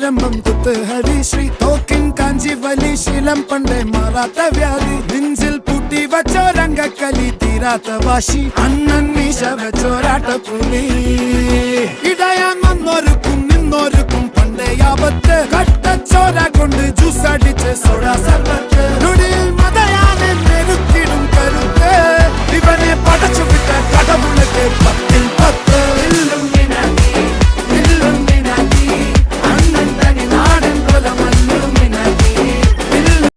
ആരംഭം കുത്തുഹരി ശ്രീ തോക്കിൻ കാഞ്ചി വലി ശീലം പണ്ടേ മാറാത്ത വ്യാധി നെഞ്ചിൽ പൂട്ടി വച്ചോരംഗക്കലി തീരാത്ത വാശി അണ്ണൻ മീശ വെച്ചോരാട്ട പുലി ഇടയാൻ വന്നോർക്കും നിന്നോർക്കും പണ്ടേ ആപത്ത് കട്ടച്ചോര കൊണ്ട് ജ്യൂസ് അടിച്ച് സോഡ സർബത്ത്